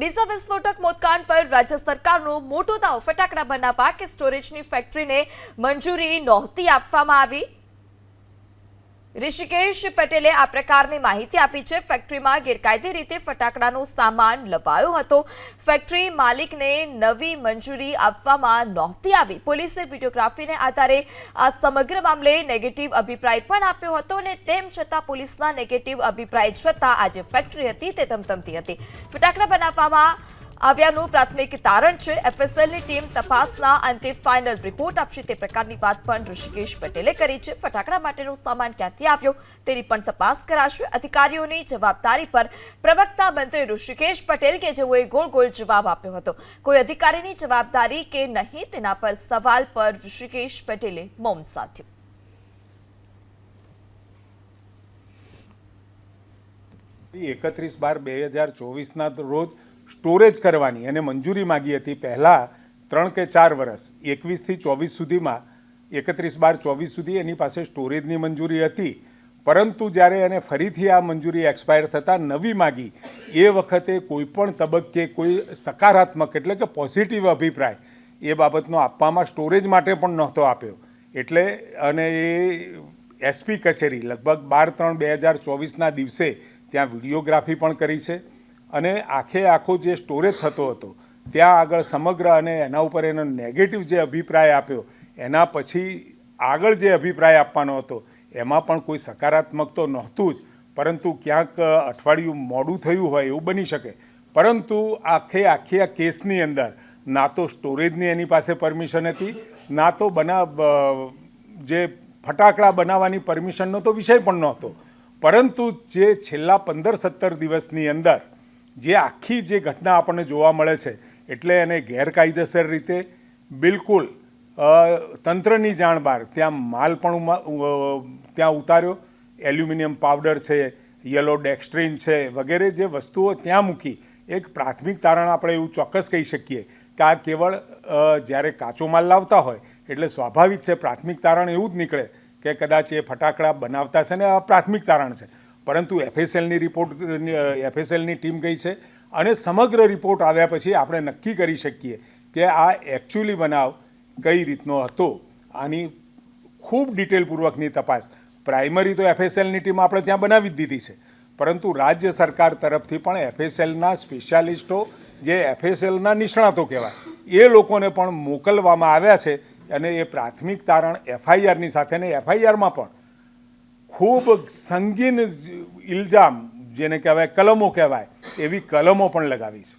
ડીસા વિસ્ફોટક મોતકાંડ પર રાજ્ય સરકારનો મોટો દાવો, ફટાકડા બનાવવા કે સ્ટોરેજની ફેક્ટરીને મંજૂરી નહોતી આપવામાં આવી। ઋષિકેશ પટેલે આ પ્રકારની માહિતી આપી છે। ફેક્ટરીમાં ગેરકાયદે રીતે ફટાકડાનો સામાન લવાયો હતો। ફેક્ટરી માલિકને નવી મંજૂરી આપવામાં નહોતી આવી। પોલીસે વિડીયોગ્રાફીને આધારે આ સમગ્ર મામલે નેગેટિવ અભિપ્રાય પણ આપ્યો હતો અને તેમ છતાં પોલીસના નેગેટિવ અભિપ્રાય છતાં આજે ફેક્ટરી હતી તે ધમધમતી હતી। ફટાકડા બનાવવામાં આવ્યાનું પ્રાથમિક તારણ છે। એફએસએલની ટીમ તપાસના અંતે ફાઇનલ રિપોર્ટ આપશે તે પ્રકારની વાત પણ ઋષિકેશ પટેલે કરી છે। ફટાકડા માટેનો સામાન ક્યાંથી આવ્યો તેની પણ તપાસ કરાશે। અધિકારીઓની જવાબદારી પર પ્રવક્તા મંત્રી ઋષિકેશ પટેલ કે જેઓએ ગોળ ગોળ જવાબ આપ્યો હતો, કોઈ અધિકારીની જવાબદારી કે નહીં તેના પર સવાલ પર ઋષિકેશ પટેલે મૌન સાધ્યું। 31/12/2024 રોજ સ્ટોરેજ કરવાની અને મંજૂરી માગી હતી। પહેલાં 3 કે 4 વર્ષ 21 થી 24 સુધીમાં 31/12/24 સુધી એની પાસે સ્ટોરેજની મંજૂરી હતી, પરંતુ જ્યારે એને ફરીથી આ મંજૂરી એક્સપાયર થતાં નવી માગી એ વખતે કોઈપણ તબક્કે કોઈ સકારાત્મક એટલે કે પોઝિટિવ અભિપ્રાય એ બાબતનો આપવામાં સ્ટોરેજ માટે પણ નહોતો આપ્યો। એટલે અને એ એસપી કચેરી લગભગ 12/3/2024ના દિવસે ત્યાં વિડીયોગ્રાફી પણ કરી છે અને આખો જે સ્ટોરેજ થતો હતો ત્યાં આગળ સમગ્ર અને એના ઉપર એનો નેગેટિવ જે અભિપ્રાય આપ્યો એના પછી આગળ જે અભિપ્રાય આપવાનો હતો એમાં પણ કોઈ સકારાત્મક તો નહોતું જ, પરંતુ ક્યાંક અઠવાડિયું મોડું થયું હોય એવું બની શકે। પરંતુ આખી આ કેસની અંદર ના તો સ્ટોરેજની એની પાસે પરમિશન હતી, ના તો જે ફટાકડા બનાવવાની પરમિશનનો તો વિષય પણ નહોતો, પરંતુ જે છેલ્લા 15-17 દિવસની અંદર જે આખી જે ઘટના આપણને જોવા મળે છે એટલે એને ગેરકાયદેસર રીતે બિલકુલ તંત્રની જાણ બહાર ત્યાં માલ પણ ત્યાં ઉતાર્યો। એલ્યુમિનિયમ પાવડર છે, યલો ડેક્સ્ટ્રીન છે વગેરે જે વસ્તુઓ ત્યાં મૂકી। એક પ્રાથમિક તારણ આપણે એવું ચોક્કસ કહી શકીએ કે આ કેવળ જ્યારે કાચો માલ લાવતા હોય એટલે સ્વાભાવિક છે પ્રાથમિક તારણ એવું જ નીકળે કે કદાચ એ ફટાકડા બનાવતા છે ને આ પ્રાથમિક તારણ છે, પરંતુ એફએસએલની ટીમ ગઈ છે અને સમગ્ર રિપોર્ટ આવ્યા પછી આપણે નક્કી કરી શકીએ કે આ એકચ્યુઅલી બનાવ કઈ રીતનો હતો। આની ખૂબ ડિટેલપૂર્વકની તપાસ પ્રાઇમરી તો એફએસએલની ટીમ આપણે ત્યાં બનાવી જ દીધી છે, પરંતુ રાજ્ય સરકાર તરફથી પણ એફએસએલના સ્પેશિયાલિસ્ટો જે એફએસએલના નિષ્ણાતો કહેવાય એ લોકોને પણ મોકલવામાં આવ્યા છે અને એ પ્રાથમિક તારણ એફઆઈઆરની સાથે ને એફઆઈઆરમાં પણ ખૂબ સંગીન ઇલ્ઝામ જેને કહેવાય કલમો કહેવાય એવી કલમો પણ લગાવી છે।